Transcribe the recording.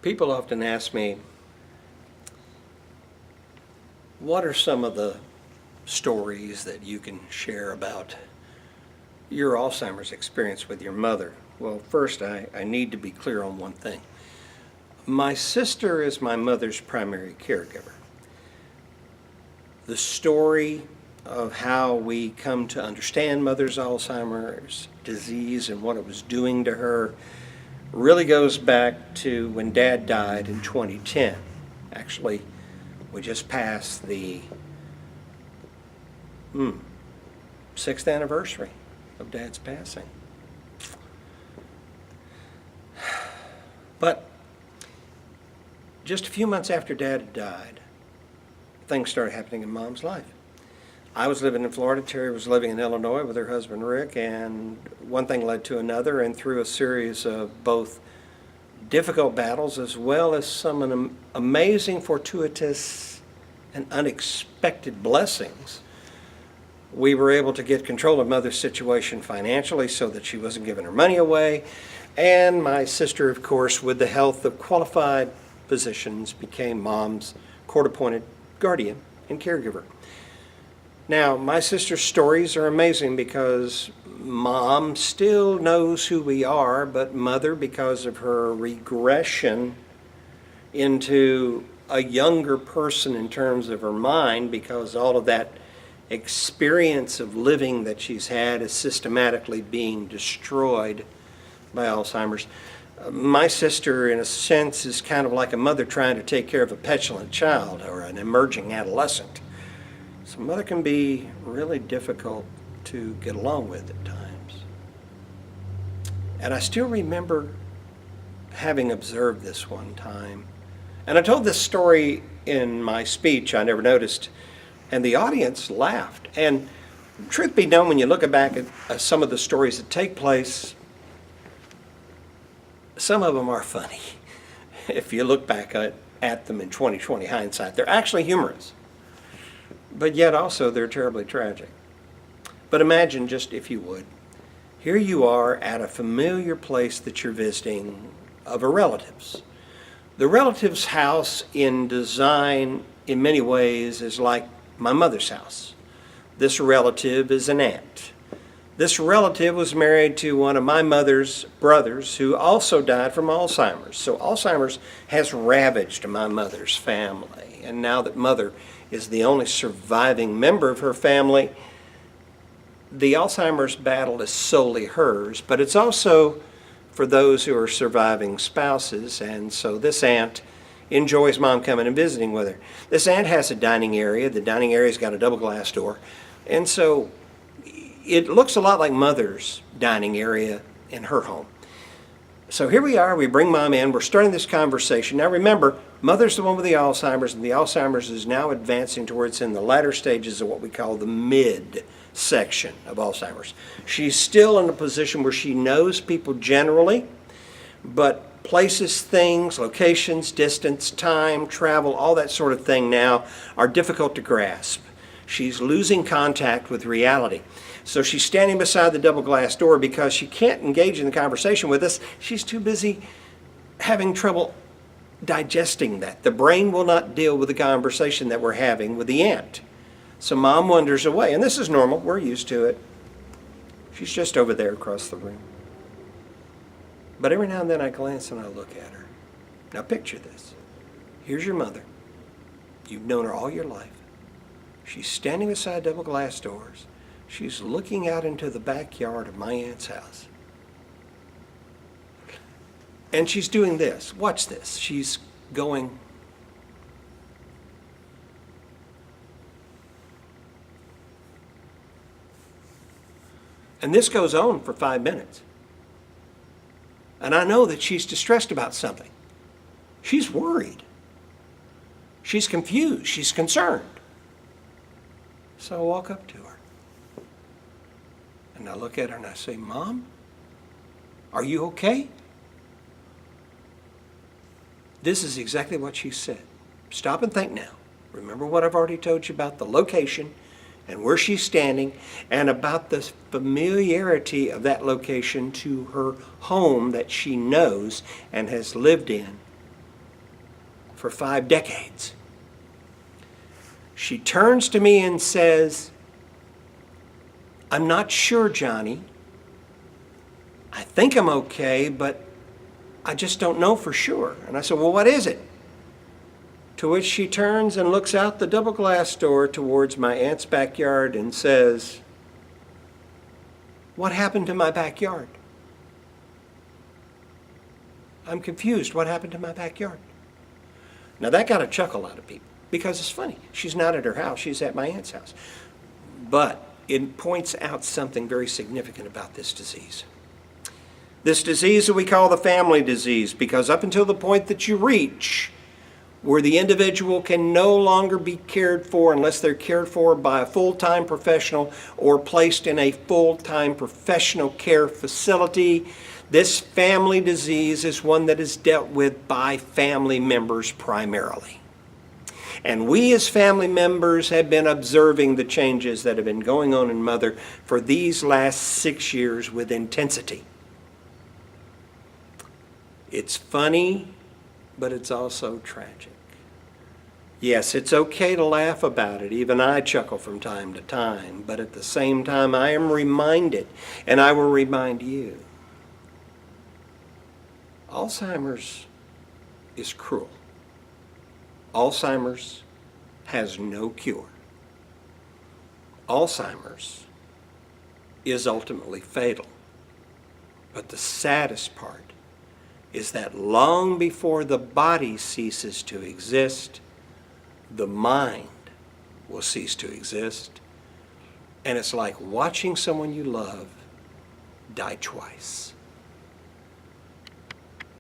People often ask me, what are some of the stories that you can share about your Alzheimer's experience with your mother? Well, first, I need to be clear on one thing. My sister is my mother's primary caregiver. The story of how we come to understand mother's Alzheimer's disease and what it was doing to her really goes back to when Dad died in 2010. Actually, we just passed the 6th anniversary of Dad's passing. But just a few months after Dad had died, things started happening in Mom's life. I was living in Florida, Terry was living in Illinois with her husband Rick, and one thing led to another, and through a series of both difficult battles as well as some amazing, fortuitous, and unexpected blessings, we were able to get control of Mother's situation financially so that she wasn't giving her money away. And my sister, of course, with the help of qualified physicians, became Mom's court-appointed guardian and caregiver. Now, my sister's stories are amazing because Mom still knows who we are, but Mother, because of her regression into a younger person in terms of her mind, because all of that experience of living that she's had is systematically being destroyed by Alzheimer's. My sister, in a sense, is kind of like a mother trying to take care of a petulant child or an emerging adolescent. So Mother can be really difficult to get along with at times. And I still remember having observed this one time. And I told this story in my speech, I never noticed, and the audience laughed. And truth be known, when you look back at some of the stories that take place, some of them are funny. If you look back at them in 20/20 hindsight, they're actually humorous. But yet also they're terribly tragic. But imagine, just if you would, here you are at a familiar place that you're visiting of a relative's. The relative's house in design in many ways is like my mother's house. This relative is an aunt. This relative was married to one of my mother's brothers who also died from Alzheimer's. So Alzheimer's has ravaged my mother's family. And now that Mother is the only surviving member of her family, the Alzheimer's battle is solely hers, but it's also for those who are surviving spouses. And so this aunt enjoys Mom coming and visiting with her. This aunt has a dining area. The dining area's got a double glass door. And so it looks a lot like Mother's dining area in her home. So here we are, we bring Mom in, we're starting this conversation. Now remember, Mother's the one with the Alzheimer's, and the Alzheimer's is now advancing towards in the latter stages of what we call the mid section of Alzheimer's. She's still in a position where she knows people generally, but places, things, locations, distance, time, travel, all that sort of thing now are difficult to grasp. She's losing contact with reality. So she's standing beside the double glass door because she can't engage in the conversation with us. She's too busy having trouble digesting that. The brain will not deal with the conversation that we're having with the aunt. So Mom wanders away, and this is normal. We're used to it. She's just over there across the room. But every now and then I glance and I look at her. Now picture this. Here's your mother. You've known her all your life. She's standing beside double glass doors. She's looking out into the backyard of my aunt's house. And she's doing this. Watch this. She's going. And this goes on for 5 minutes. And I know that she's distressed about something. She's worried. She's confused. She's concerned. So I walk up to her. And I look at her and I say, Mom, are you okay? This is exactly what she said. Stop and think now. Remember what I've already told you about the location and where she's standing and about the familiarity of that location to her home that she knows and has lived in for 5 decades. She turns to me and says, "I'm not sure, Johnny. I think I'm okay, but I just don't know for sure." And I said, "Well, what is it?" To which she turns and looks out the double glass door towards my aunt's backyard and says, "What happened to my backyard? I'm confused. What happened to my backyard?" Now that got a chuckle out of people because it's funny. She's not at her house. She's at my aunt's house. But it points out something very significant about this disease. This disease that we call the family disease, because up until the point that you reach where the individual can no longer be cared for unless they're cared for by a full-time professional or placed in a full-time professional care facility, this family disease is one that is dealt with by family members primarily. And we as family members have been observing the changes that have been going on in Mother for these last 6 years with intensity. It's funny, but it's also tragic. Yes, it's okay to laugh about it. Even I chuckle from time to time. But at the same time, I am reminded, and I will remind you, Alzheimer's is cruel. Alzheimer's has no cure. Alzheimer's is ultimately fatal. But the saddest part is that long before the body ceases to exist, the mind will cease to exist. And it's like watching someone you love die twice.